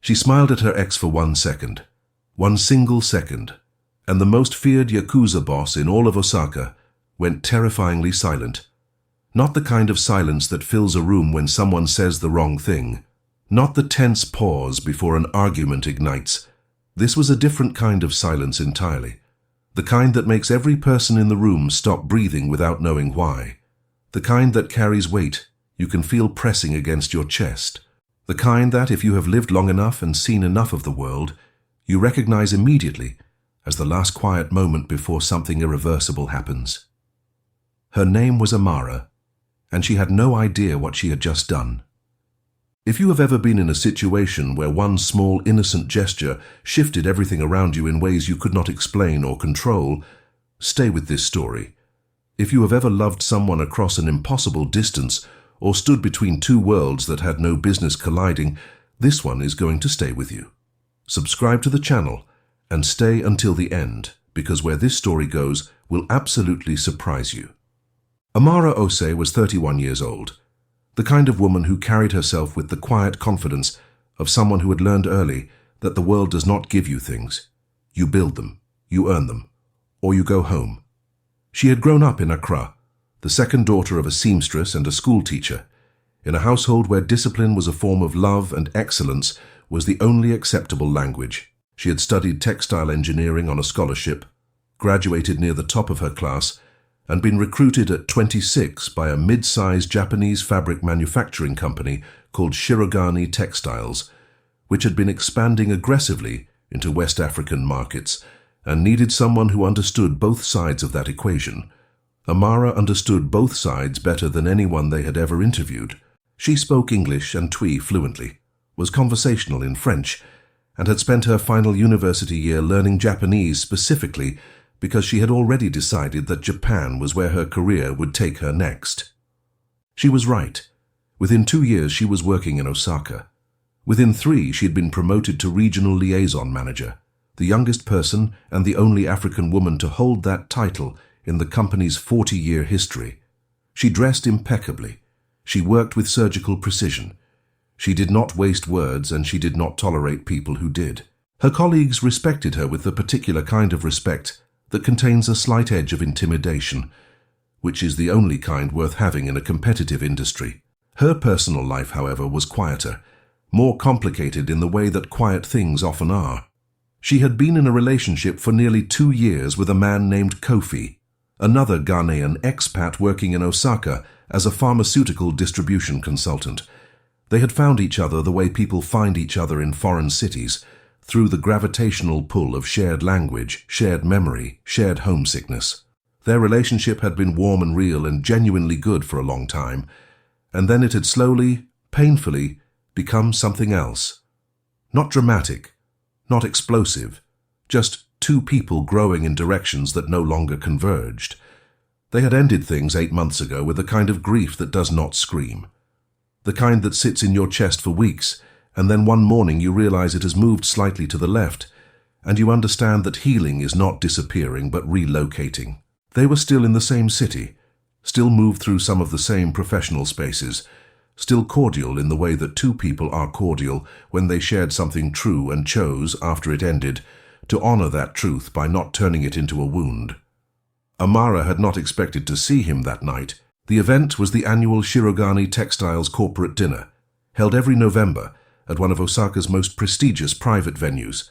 She smiled at her ex for 1 second. 1 single second. And the most feared Yakuza boss in all of Osaka went terrifyingly silent. Not the kind of silence that fills a room when someone says the wrong thing. Not the tense pause before an argument ignites. This was a different kind of silence entirely. The kind that makes every person in the room stop breathing without knowing why. The kind that carries weight you can feel pressing against your chest. The kind that, if you have lived long enough and seen enough of the world, you recognize immediately as the last quiet moment before something irreversible happens. Her name was Amara, and she had no idea what she had just done. If you have ever been in a situation where one small innocent gesture shifted everything around you in ways you could not explain or control, stay with this story. If you have ever loved someone across an impossible distance or stood between two worlds that had no business colliding, this one is going to stay with you. Subscribe to the channel and stay until the end, because where this story goes will absolutely surprise you. Amara Ose was 31 years old. The kind of woman who carried herself with the quiet confidence of someone who had learned early that the world does not give you things. You build them, you earn them, or you go home. She had grown up in Accra, the second daughter of a seamstress and a school teacher, in a household where discipline was a form of love and excellence was the only acceptable language. She had studied textile engineering on a scholarship, graduated near the top of her class, and been recruited at 26 by a mid-sized Japanese fabric manufacturing company called Shirogane Textiles, which had been expanding aggressively into West African markets and needed someone who understood both sides of that equation. Amara understood both sides better than anyone they had ever interviewed. She spoke English and Twi fluently, was conversational in French, and had spent her final university year learning Japanese specifically because she had already decided that Japan was where her career would take her next. She was right. Within 2 years she was working in Osaka. Within 3 she had been promoted to regional liaison manager, the youngest person and the only African woman to hold that title in the company's 40-year history. She dressed impeccably. She worked with surgical precision. She did not waste words, and she did not tolerate people who did. Her colleagues respected her with the particular kind of respect that contains a slight edge of intimidation, which is the only kind worth having in a competitive industry. Her personal life, however, was quieter, more complicated in the way that quiet things often are. She had been in a relationship for nearly 2 years with a man named Kofi, another Ghanaian expat working in Osaka as a pharmaceutical distribution consultant. They had found each other the way people find each other in foreign cities, through the gravitational pull of shared language, shared memory, shared homesickness. Their relationship had been warm and real and genuinely good for a long time, and then it had slowly, painfully, become something else. Not dramatic, not explosive, just 2 people growing in directions that no longer converged. They had ended things 8 months ago with a kind of grief that does not scream. The kind that sits in your chest for weeks, and then one morning you realize it has moved slightly to the left, and you understand that healing is not disappearing but relocating. They were still in the same city, still moved through some of the same professional spaces, still cordial in the way that 2 people are cordial when they shared something true and chose, after it ended, to honor that truth by not turning it into a wound. Amara had not expected to see him that night. The event was the annual Shirogane Textiles corporate dinner, held every November at one of Osaka's most prestigious private venues.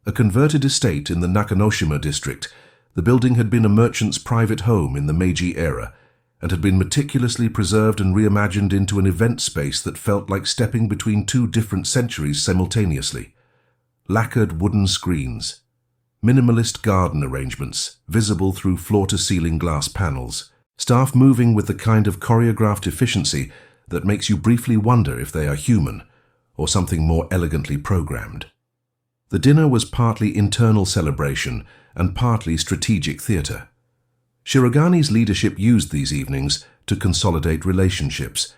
A converted estate in the Nakanoshima district, the building had been a merchant's private home in the Meiji era and had been meticulously preserved and reimagined into an event space that felt like stepping between 2 different centuries simultaneously. Lacquered wooden screens, minimalist garden arrangements visible through floor-to-ceiling glass panels, staff moving with the kind of choreographed efficiency that makes you briefly wonder if they are human or something more elegantly programmed. The dinner was partly internal celebration and partly strategic theatre. Shirogane's leadership used these evenings to consolidate relationships,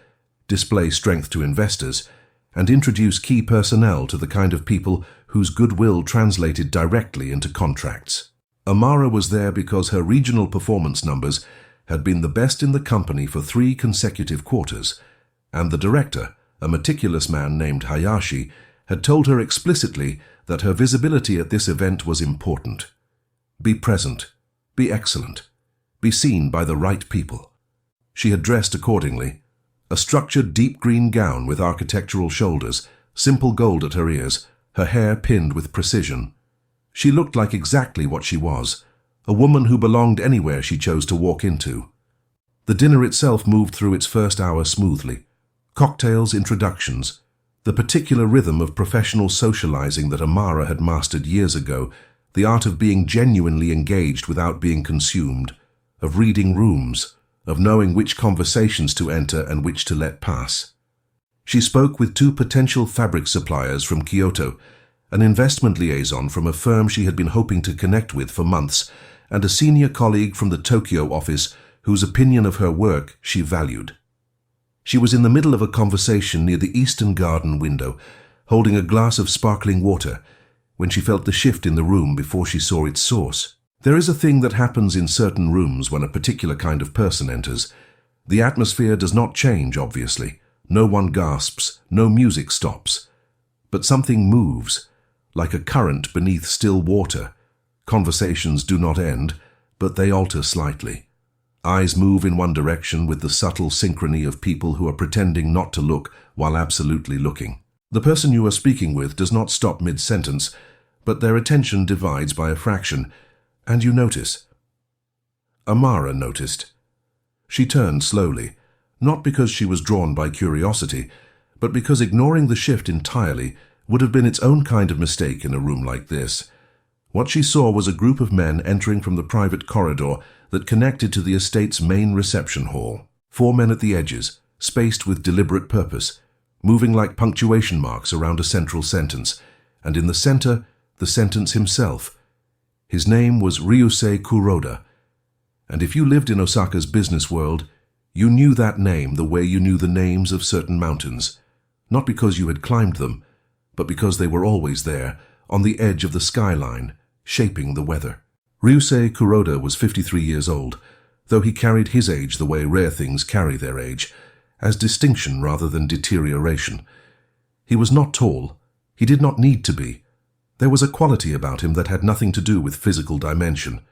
display strength to investors, and introduce key personnel to the kind of people whose goodwill translated directly into contracts. Amara was there because her regional performance numbers had been the best in the company for 3 consecutive quarters, and the director, a meticulous man named Hayashi, had told her explicitly that her visibility at this event was important. Be present, be excellent, be seen by the right people. She had dressed accordingly, a structured deep green gown with architectural shoulders, simple gold at her ears, her hair pinned with precision. She looked like exactly what she was, a woman who belonged anywhere she chose to walk into. The dinner itself moved through its first hour smoothly. Cocktails, introductions, the particular rhythm of professional socializing that Amara had mastered years ago, the art of being genuinely engaged without being consumed, of reading rooms, of knowing which conversations to enter and which to let pass. She spoke with 2 potential fabric suppliers from Kyoto, an investment liaison from a firm she had been hoping to connect with for months, and a senior colleague from the Tokyo office whose opinion of her work she valued. She was in the middle of a conversation near the eastern garden window, holding a glass of sparkling water, when she felt the shift in the room before she saw its source. There is a thing that happens in certain rooms when a particular kind of person enters. The atmosphere does not change, obviously. No one gasps, no music stops. But something moves, like a current beneath still water. Conversations do not end, but they alter slightly. Eyes move in one direction with the subtle synchrony of people who are pretending not to look while absolutely looking. The person you are speaking with does not stop mid-sentence, but their attention divides by a fraction, and you notice. Amara noticed. She turned slowly, not because she was drawn by curiosity, but because ignoring the shift entirely would have been its own kind of mistake in a room like this. What she saw was a group of men entering from the private corridor that connected to the estate's main reception hall. 4 men at the edges, spaced with deliberate purpose, moving like punctuation marks around a central sentence, and in the center, the sentence himself. His name was Ryusei Kuroda, and if you lived in Osaka's business world, you knew that name the way you knew the names of certain mountains, not because you had climbed them, but because they were always there, on the edge of the skyline, shaping the weather. Ryusei Kuroda was 53 years old, though he carried his age the way rare things carry their age, as distinction rather than deterioration. He was not tall. He did not need to be. There was a quality about him that had nothing to do with physical dimension.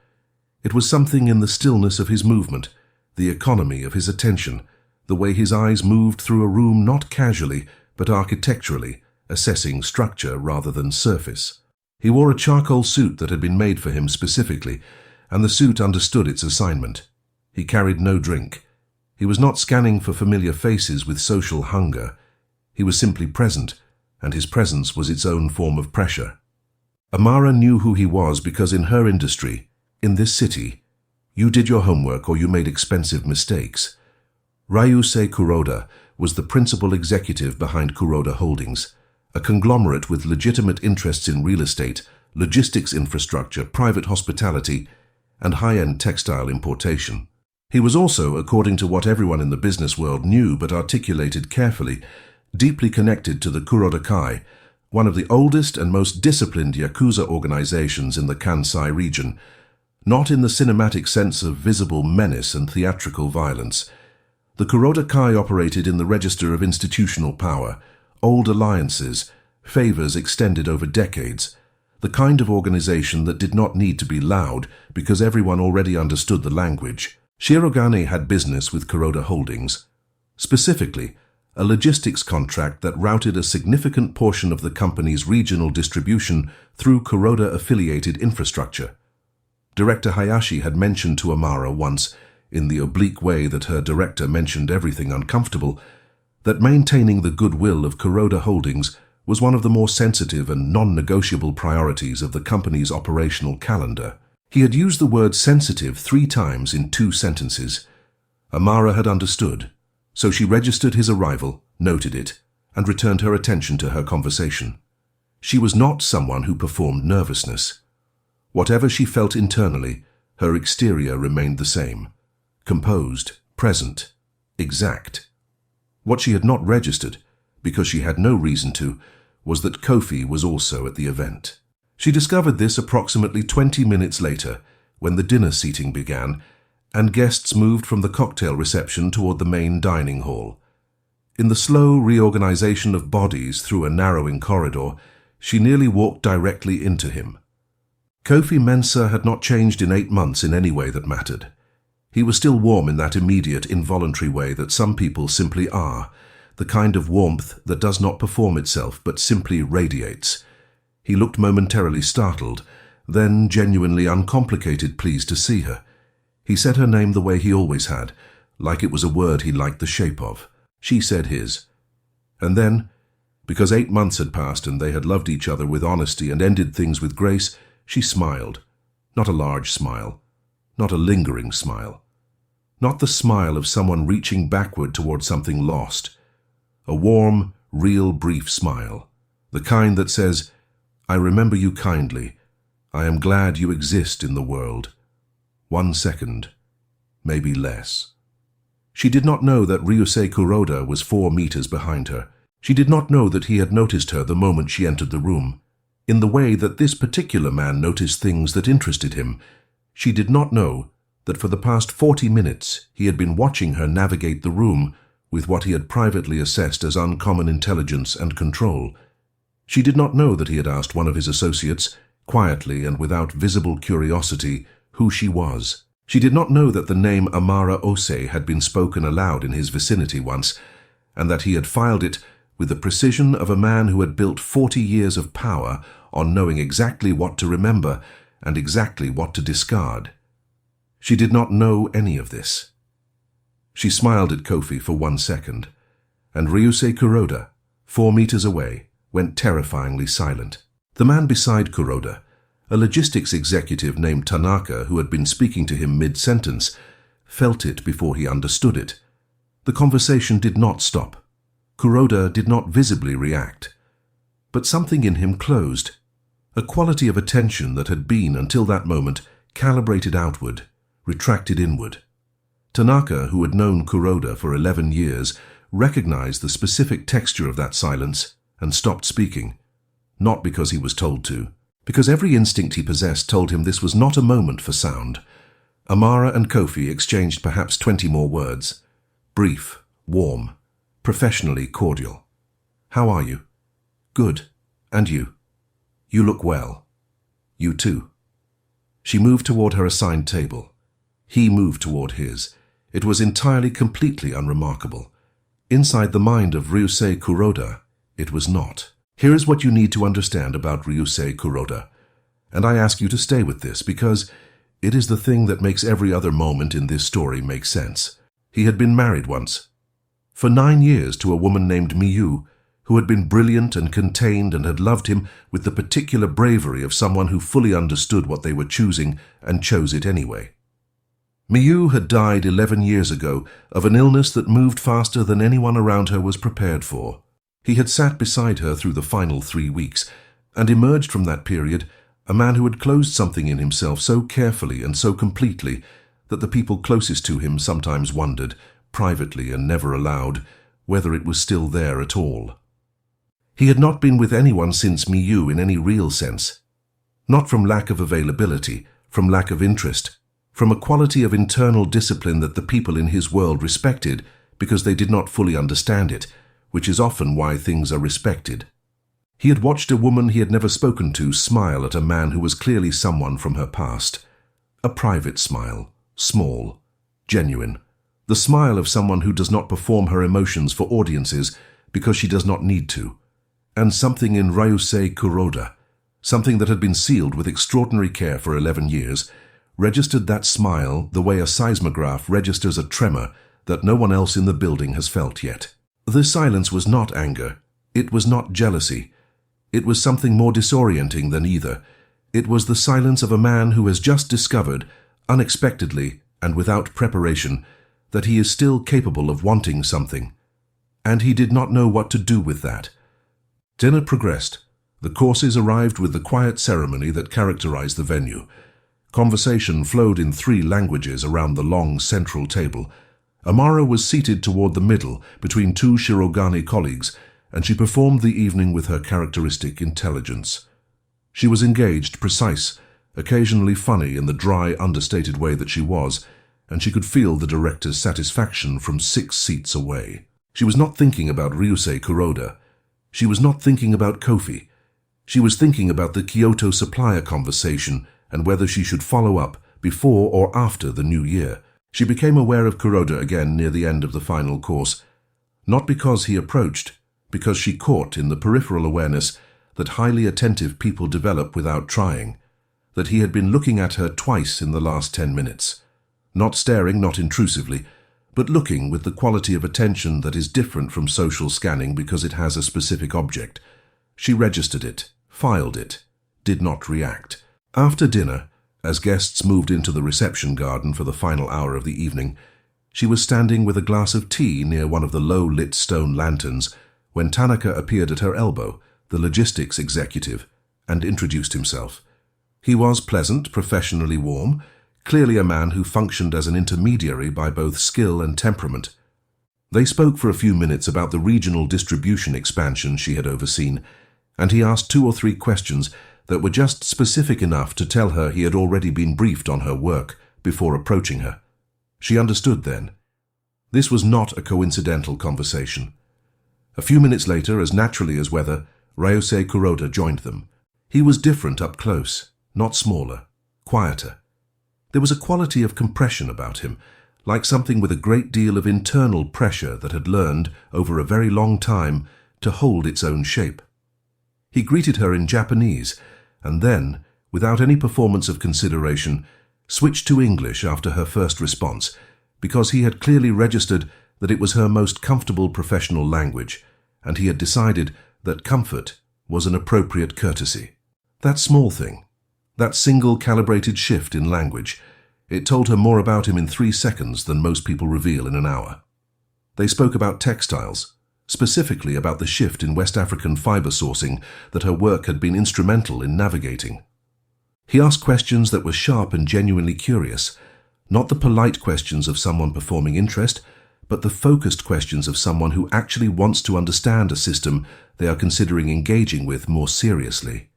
It was something in the stillness of his movement, the economy of his attention, the way his eyes moved through a room not casually, but architecturally, assessing structure rather than surface. He wore a charcoal suit that had been made for him specifically, and the suit understood its assignment. He carried no drink. He was not scanning for familiar faces with social hunger. He was simply present, and his presence was its own form of pressure. Amara knew who he was because in her industry, in this city, you did your homework or you made expensive mistakes. Ryusei Kuroda was the principal executive behind Kuroda Holdings, a conglomerate with legitimate interests in real estate, logistics infrastructure, private hospitality, and high-end textile importation. He was also, according to what everyone in the business world knew but articulated carefully, deeply connected to the Kuroda Kai, one of the oldest and most disciplined Yakuza organizations in the Kansai region, not in the cinematic sense of visible menace and theatrical violence. The Kuroda Kai operated in the register of institutional power, old alliances, favors extended over decades, the kind of organization that did not need to be loud because everyone already understood the language. Shirogane had business with Kuroda Holdings, specifically a logistics contract that routed a significant portion of the company's regional distribution through Kuroda-affiliated infrastructure. Director Hayashi had mentioned to Amara once, in the oblique way that her director mentioned everything uncomfortable, that maintaining the goodwill of Kuroda Holdings was one of the more sensitive and non-negotiable priorities of the company's operational calendar. He had used the word sensitive 3 times in 2 sentences. Amara had understood, so she registered his arrival, noted it, and returned her attention to her conversation. She was not someone who performed nervousness. Whatever she felt internally, her exterior remained the same. Composed, present, exact. What she had not registered, because she had no reason to, was that Kofi was also at the event. She discovered this approximately 20 minutes later, when the dinner seating began, and guests moved from the cocktail reception toward the main dining hall. In the slow reorganization of bodies through a narrowing corridor, she nearly walked directly into him. Kofi Mensah had not changed in 8 months in any way that mattered. He was still warm in that immediate, involuntary way that some people simply are, the kind of warmth that does not perform itself but simply radiates. He looked momentarily startled, then genuinely uncomplicated, pleased to see her. He said her name the way he always had, like it was a word he liked the shape of. She said his. And then, because 8 months had passed and they had loved each other with honesty and ended things with grace, she smiled. Not a large smile. Not a lingering smile. Not the smile of someone reaching backward toward something lost. A warm, real, brief smile. The kind that says, "I remember you kindly. I am glad you exist in the world." 1 second. Maybe less. She did not know that Ryusei Kuroda was 4 meters behind her. She did not know that he had noticed her the moment she entered the room, in the way that this particular man noticed things that interested him. She did not know that for the past 40 minutes he had been watching her navigate the room with what he had privately assessed as uncommon intelligence and control. She did not know that he had asked one of his associates, quietly and without visible curiosity, who she was. She did not know that the name Amara Ose had been spoken aloud in his vicinity once, and that he had filed it with the precision of a man who had built 40 years of power on knowing exactly what to remember and exactly what to discard. She did not know any of this. She smiled at Kofi for 1 second, and Ryusei Kuroda, 4 meters away, went terrifyingly silent. The man beside Kuroda, a logistics executive named Tanaka who had been speaking to him mid-sentence, felt it before he understood it. The conversation did not stop. Kuroda did not visibly react. But something in him closed, a quality of attention that had been, until that moment, calibrated outward, retracted inward. Tanaka, who had known Kuroda for 11 years, recognized the specific texture of that silence and stopped speaking, not because he was told to, because every instinct he possessed told him this was not a moment for sound. Amara and Kofi exchanged perhaps 20 more words. Brief, warm, professionally cordial. "How are you?" "Good. And you?" "You look well." "You too." She moved toward her assigned table. He moved toward his. It was entirely, completely unremarkable. Inside the mind of Ryusei Kuroda, it was not. Here is what you need to understand about Ryusei Kuroda, and I ask you to stay with this because it is the thing that makes every other moment in this story make sense. He had been married once, for 9 years, to a woman named Miyu, who had been brilliant and contained and had loved him with the particular bravery of someone who fully understood what they were choosing and chose it anyway. Miyu had died 11 years ago of an illness that moved faster than anyone around her was prepared for. He had sat beside her through the final 3 weeks, and emerged from that period a man who had closed something in himself so carefully and so completely that the people closest to him sometimes wondered, privately and never aloud, whether it was still there at all. He had not been with anyone since Miyu in any real sense. Not from lack of availability, from lack of interest, from a quality of internal discipline that the people in his world respected because they did not fully understand it, which is often why things are respected. He had watched a woman he had never spoken to smile at a man who was clearly someone from her past. A private smile, small, genuine. The smile of someone who does not perform her emotions for audiences because she does not need to. And something in Ryusei Kuroda, something that had been sealed with extraordinary care for 11 years, registered that smile the way a seismograph registers a tremor that no one else in the building has felt yet. The silence was not anger. It was not jealousy. It was something more disorienting than either. It was the silence of a man who has just discovered, unexpectedly and without preparation, that he is still capable of wanting something. And he did not know what to do with that. Dinner progressed. The courses arrived with the quiet ceremony that characterized the venue. Conversation flowed in 3 languages around the long central table. Amara was seated toward the middle between 2 Shirogane colleagues, and she performed the evening with her characteristic intelligence. She was engaged, precise, occasionally funny in the dry, understated way that she was, and she could feel the director's satisfaction from 6 seats away. She was not thinking about Ryusei Kuroda. She was not thinking about Kofi. She was thinking about the Kyoto supplier conversation and whether she should follow up before or after the new year. She became aware of Kuroda again near the end of the final course, not because he approached, because she caught in the peripheral awareness that highly attentive people develop without trying, that he had been looking at her twice in the last 10 minutes. Not staring, not intrusively, but looking with the quality of attention that is different from social scanning because it has a specific object. She registered it, filed it, did not react. After dinner, as guests moved into the reception garden for the final hour of the evening, she was standing with a glass of tea near one of the low-lit stone lanterns when Tanaka appeared at her elbow, the logistics executive, and introduced himself. He was pleasant, professionally warm, clearly a man who functioned as an intermediary by both skill and temperament. They spoke for a few minutes about the regional distribution expansion she had overseen, and he asked 2 or 3 questions that were just specific enough to tell her he had already been briefed on her work before approaching her. She understood then. This was not a coincidental conversation. A few minutes later, as naturally as weather, Ryusei Kuroda joined them. He was different up close, not smaller, quieter. There was a quality of compression about him, like something with a great deal of internal pressure that had learned, over a very long time, to hold its own shape. He greeted her in Japanese, and then, without any performance of consideration, switched to English after her first response, because he had clearly registered that it was her most comfortable professional language, and he had decided that comfort was an appropriate courtesy. That small thing, that single calibrated shift in language, it told her more about him in 3 seconds than most people reveal in an hour. They spoke about textiles, specifically about the shift in West African fiber sourcing that her work had been instrumental in navigating. He asked questions that were sharp and genuinely curious, not the polite questions of someone performing interest, but the focused questions of someone who actually wants to understand a system they are considering engaging with more seriously.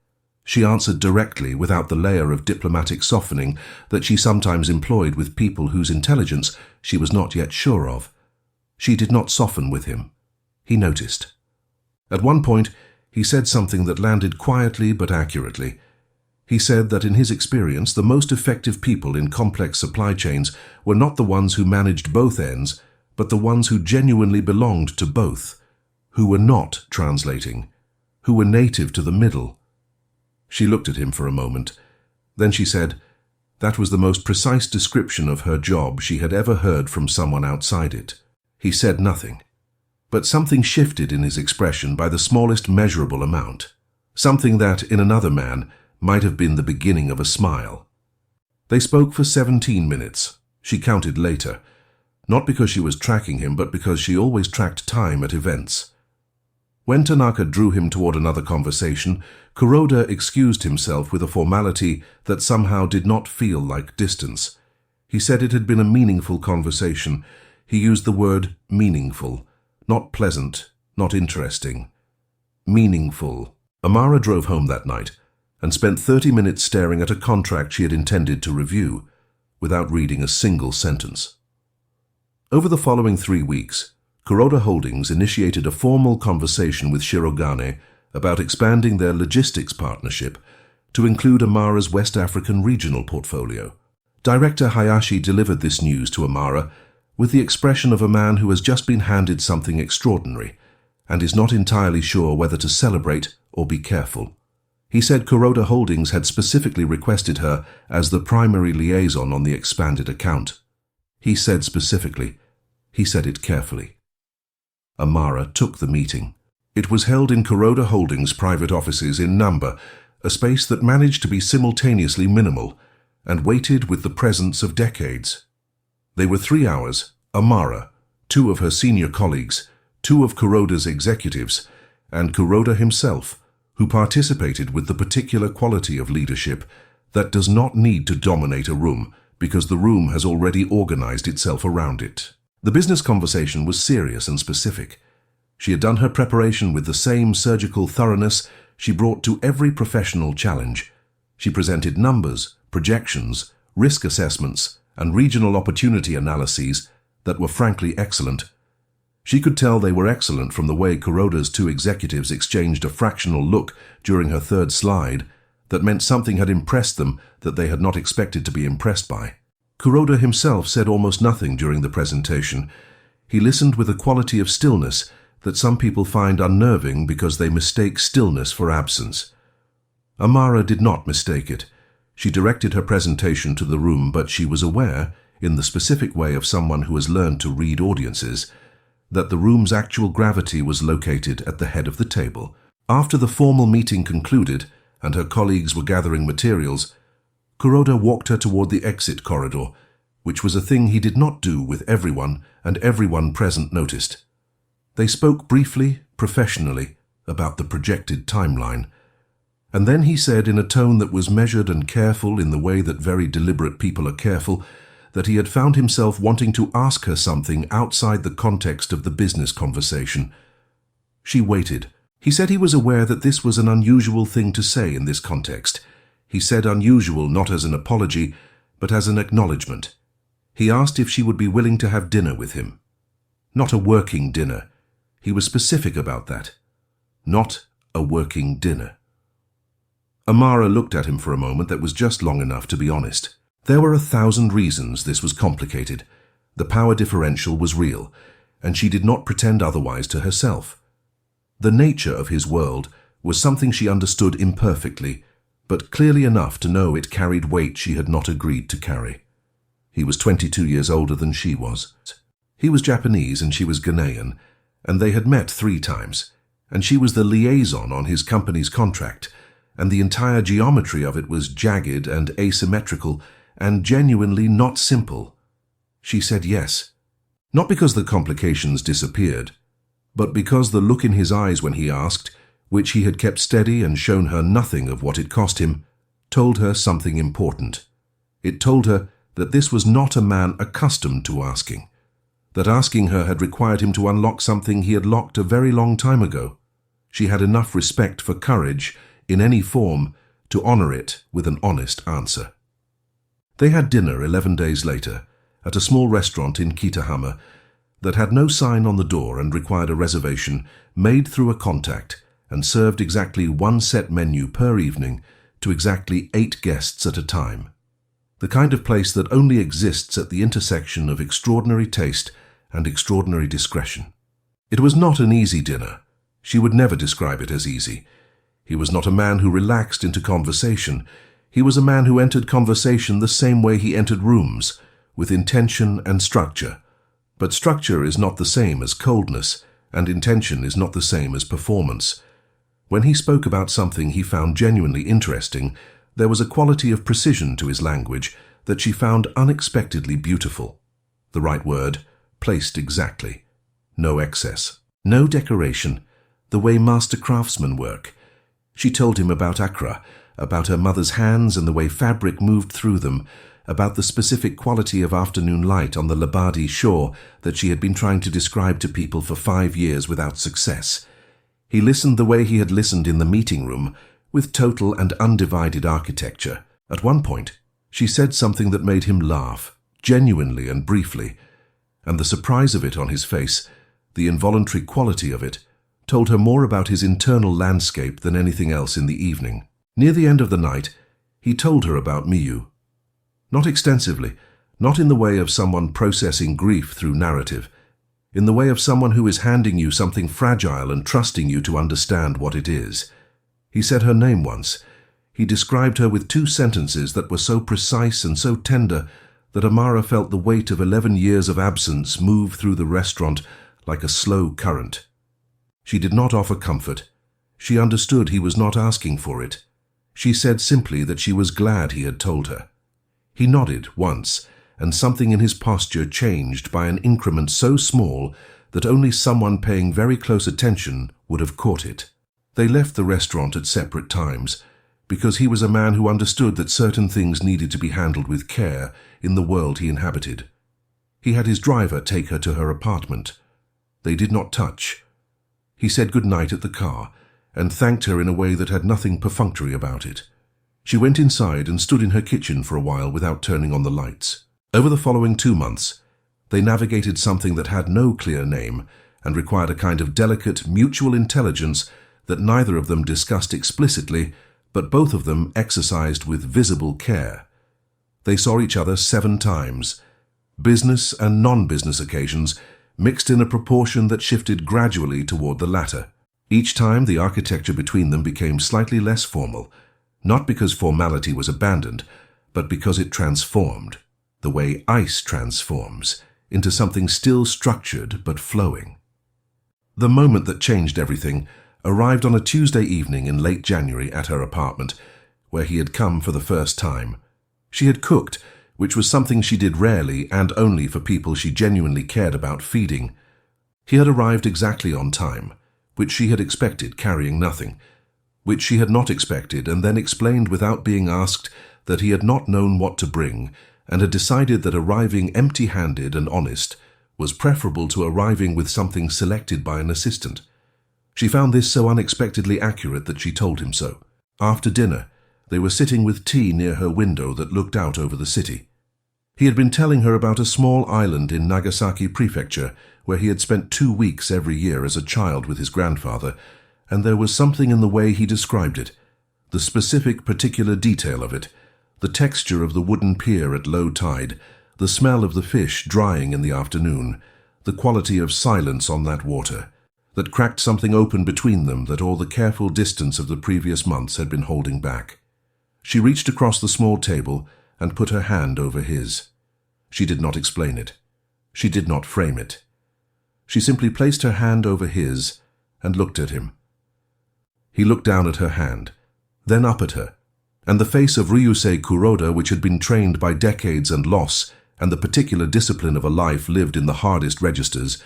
She answered directly without the layer of diplomatic softening that she sometimes employed with people whose intelligence she was not yet sure of. She did not soften with him. He noticed. At one point, he said something that landed quietly but accurately. He said that in his experience, the most effective people in complex supply chains were not the ones who managed both ends, but the ones who genuinely belonged to both, who were not translating, who were native to the middle. She looked at him for a moment. Then she said, that was the most precise description of her job she had ever heard from someone outside it. He said nothing. But something shifted in his expression by the smallest measurable amount, something that, in another man, might have been the beginning of a smile. They spoke for 17 minutes. She counted later, not because she was tracking him, but because she always tracked time at events. When Tanaka drew him toward another conversation, Kuroda excused himself with a formality that somehow did not feel like distance. He said it had been a meaningful conversation. He used the word meaningful. Not pleasant, not interesting. Meaningful. Amara drove home that night and spent 30 minutes staring at a contract she had intended to review, without reading a single sentence. Over the following 3 weeks, Kuroda Holdings initiated a formal conversation with Shirogane about expanding their logistics partnership to include Amara's West African regional portfolio. Director Hayashi delivered this news to Amara with the expression of a man who has just been handed something extraordinary and is not entirely sure whether to celebrate or be careful. He said Kuroda Holdings had specifically requested her as the primary liaison on the expanded account. He said specifically. He said it carefully. Amara took the meeting. It was held in Kuroda Holdings' private offices in Namba, a space that managed to be simultaneously minimal and weighted with the presence of decades. They were 3 hours, Amara, 2 of her senior colleagues, 2 of Kuroda's executives, and Kuroda himself, who participated with the particular quality of leadership that does not need to dominate a room because the room has already organized itself around it. The business conversation was serious and specific. She had done her preparation with the same surgical thoroughness she brought to every professional challenge. She presented numbers, projections, risk assessments, and regional opportunity analyses that were frankly excellent. She could tell they were excellent from the way Kuroda's two executives exchanged a fractional look during her third slide that meant something had impressed them that they had not expected to be impressed by. Kuroda himself said almost nothing during the presentation. He listened with a quality of stillness that some people find unnerving because they mistake stillness for absence. Amara did not mistake it. She directed her presentation to the room, but she was aware, in the specific way of someone who has learned to read audiences, that the room's actual gravity was located at the head of the table. After the formal meeting concluded and her colleagues were gathering materials, Kuroda walked her toward the exit corridor, which was a thing he did not do with everyone, and everyone present noticed. They spoke briefly, professionally, about the projected timeline, and then he said in a tone that was measured and careful in the way that very deliberate people are careful, that he had found himself wanting to ask her something outside the context of the business conversation. She waited. He said he was aware that this was an unusual thing to say in this context. He said unusual not as an apology, but as an acknowledgement. He asked if she would be willing to have dinner with him. Not a working dinner. He was specific about that. Not a working dinner. Amara looked at him for a moment that was just long enough to be honest. There were 1,000 reasons this was complicated. The power differential was real, and she did not pretend otherwise to herself. The nature of his world was something she understood imperfectly, but clearly enough to know it carried weight she had not agreed to carry. He was 22 years older than she was. He was Japanese and she was Ghanaian, and they had met 3 times, and she was the liaison on his company's contract, and the entire geometry of it was jagged and asymmetrical and genuinely not simple. She said yes, not because the complications disappeared, but because the look in his eyes when he asked, which he had kept steady and shown her nothing of what it cost him, told her something important. It told her that this was not a man accustomed to asking, that asking her had required him to unlock something he had locked a very long time ago. She had enough respect for courage, in any form, to honor it with an honest answer. They had dinner 11 days later, at a small restaurant in Kitahama that had no sign on the door and required a reservation made through a contact and served exactly 1 set menu per evening to exactly 8 guests at a time. The kind of place that only exists at the intersection of extraordinary taste and extraordinary discretion. It was not an easy dinner. She would never describe it as easy. He was not a man who relaxed into conversation. He was a man who entered conversation the same way he entered rooms, with intention and structure. But structure is not the same as coldness, and intention is not the same as performance. When he spoke about something he found genuinely interesting, there was a quality of precision to his language that she found unexpectedly beautiful. The right word, placed exactly. No excess. No decoration. The way master craftsmen work. She told him about Accra, about her mother's hands and the way fabric moved through them, about the specific quality of afternoon light on the Labadi shore that she had been trying to describe to people for 5 years without success. He listened the way he had listened in the meeting room, with total and undivided architecture. At one point, she said something that made him laugh, genuinely and briefly, and the surprise of it on his face, the involuntary quality of it, told her more about his internal landscape than anything else in the evening. Near the end of the night, he told her about Miyu. Not extensively, not in the way of someone processing grief through narrative, in the way of someone who is handing you something fragile and trusting you to understand what it is. He said her name once. He described her with 2 sentences that were so precise and so tender that Amara felt the weight of 11 years of absence move through the restaurant like a slow current. She did not offer comfort. She understood he was not asking for it. She said simply that she was glad he had told her. He nodded once, and something in his posture changed by an increment so small that only someone paying very close attention would have caught it. They left the restaurant at separate times, because he was a man who understood that certain things needed to be handled with care in the world he inhabited. He had his driver take her to her apartment. They did not touch. He said good night at the car, and thanked her in a way that had nothing perfunctory about it. She went inside and stood in her kitchen for a while without turning on the lights. Over the following 2 months, they navigated something that had no clear name, and required a kind of delicate, mutual intelligence that neither of them discussed explicitly, but both of them exercised with visible care. They saw each other 7 times. Business and non-business occasions mixed in a proportion that shifted gradually toward the latter. Each time the architecture between them became slightly less formal, not because formality was abandoned, but because it transformed, the way ice transforms, into something still structured but flowing. The moment that changed everything arrived on a Tuesday evening in late January at her apartment, where he had come for the first time. She had cooked, which was something she did rarely and only for people she genuinely cared about feeding. He had arrived exactly on time, which she had expected, carrying nothing, which she had not expected, and then explained without being asked that he had not known what to bring and had decided that arriving empty-handed and honest was preferable to arriving with something selected by an assistant. She found this so unexpectedly accurate that she told him so. After dinner, they were sitting with tea near her window that looked out over the city. He had been telling her about a small island in Nagasaki Prefecture where he had spent 2 weeks every year as a child with his grandfather, and there was something in the way he described it, the specific particular detail of it, the texture of the wooden pier at low tide, the smell of the fish drying in the afternoon, the quality of silence on that water, that cracked something open between them that all the careful distance of the previous months had been holding back. She reached across the small table and put her hand over his. She did not explain it. She did not frame it. She simply placed her hand over his and looked at him. He looked down at her hand, then up at her, and the face of Ryusei Kuroda, which had been trained by decades and loss and the particular discipline of a life lived in the hardest registers,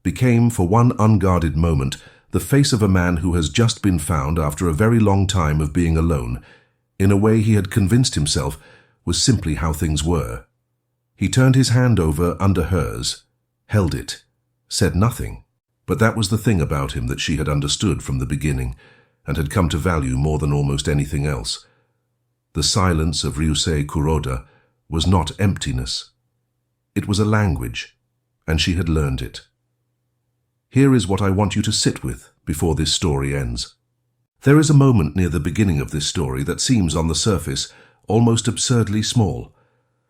became, for one unguarded moment, the face of a man who has just been found after a very long time of being alone, in a way he had convinced himself was simply how things were. He turned his hand over under hers, held it, said nothing, but that was the thing about him that she had understood from the beginning and had come to value more than almost anything else. The silence of Ryusei Kuroda was not emptiness. It was a language, and she had learned it. Here is what I want you to sit with before this story ends. There is a moment near the beginning of this story that seems on the surface almost absurdly small.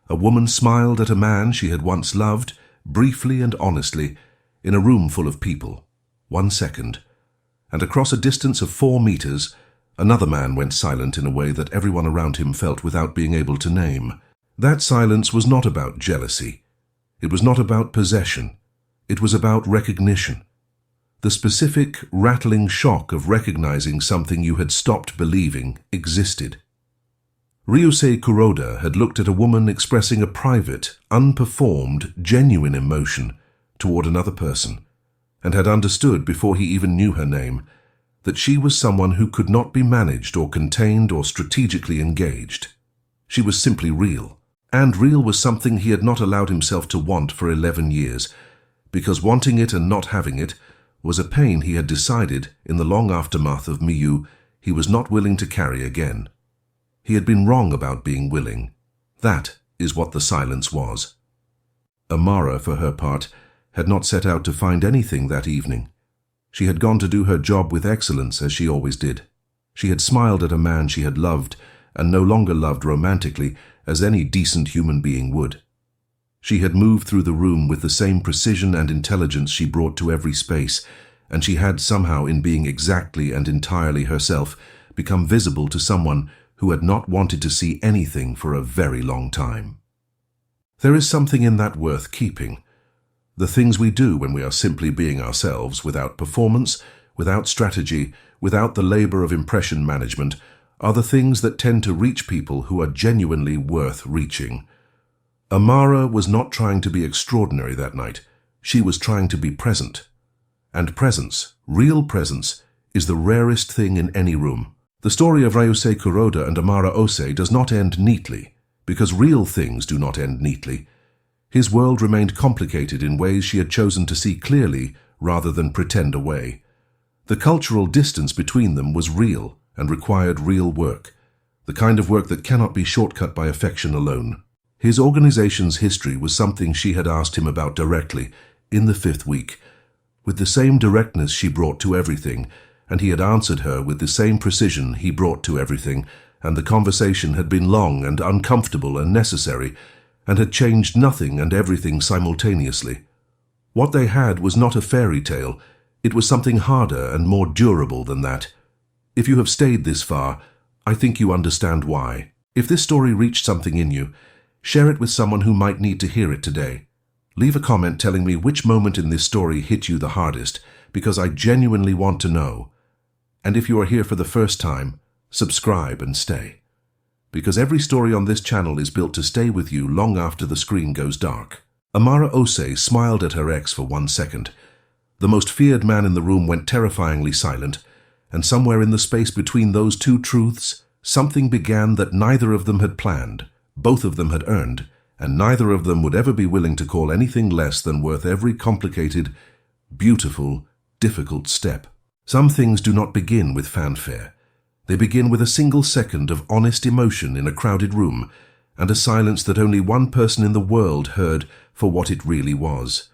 A woman smiled at a man she had once loved, briefly and honestly, in a room full of people. 1 second. And across a distance of 4 meters, another man went silent in a way that everyone around him felt without being able to name. That silence was not about jealousy. It was not about possession. It was about recognition. The specific, rattling shock of recognizing something you had stopped believing existed. Ryusei Kuroda had looked at a woman expressing a private, unperformed, genuine emotion toward another person, and had understood before he even knew her name that she was someone who could not be managed or contained or strategically engaged. She was simply real, and real was something he had not allowed himself to want for 11 years, because wanting it and not having it was a pain he had decided, in the long aftermath of Miyu, he was not willing to carry again. He had been wrong about being willing. That is what the silence was. Amara, for her part, had not set out to find anything that evening. She had gone to do her job with excellence, as she always did. She had smiled at a man she had loved, and no longer loved romantically, as any decent human being would. She had moved through the room with the same precision and intelligence she brought to every space, and she had somehow, in being exactly and entirely herself, become visible to someone who had not wanted to see anything for a very long time. There is something in that worth keeping. The things we do when we are simply being ourselves, without performance, without strategy, without the labor of impression management, are the things that tend to reach people who are genuinely worth reaching. Amara was not trying to be extraordinary that night. She was trying to be present. And presence, real presence, is the rarest thing in any room. The story of Ryusei Kuroda and Amara Ose does not end neatly, because real things do not end neatly. His world remained complicated in ways she had chosen to see clearly rather than pretend away. The cultural distance between them was real and required real work, the kind of work that cannot be shortcut by affection alone. His organization's history was something she had asked him about directly, in the 5th week. with the same directness she brought to everything, and he had answered her with the same precision he brought to everything, and the conversation had been long and uncomfortable and necessary, and had changed nothing and everything simultaneously. What they had was not a fairy tale, it was something harder and more durable than that. If you have stayed this far, I think you understand why. If this story reached something in you, share it with someone who might need to hear it today. Leave a comment telling me which moment in this story hit you the hardest, because I genuinely want to know. And if you are here for the first time, subscribe and stay. Because every story on this channel is built to stay with you long after the screen goes dark. Amara Ose smiled at her ex for 1 second. The most feared man in the room went terrifyingly silent, and somewhere in the space between those two truths, something began that neither of them had planned, both of them had earned, and neither of them would ever be willing to call anything less than worth every complicated, beautiful, difficult step. Some things do not begin with fanfare. They begin with a single second of honest emotion in a crowded room, and a silence that only one person in the world heard for what it really was.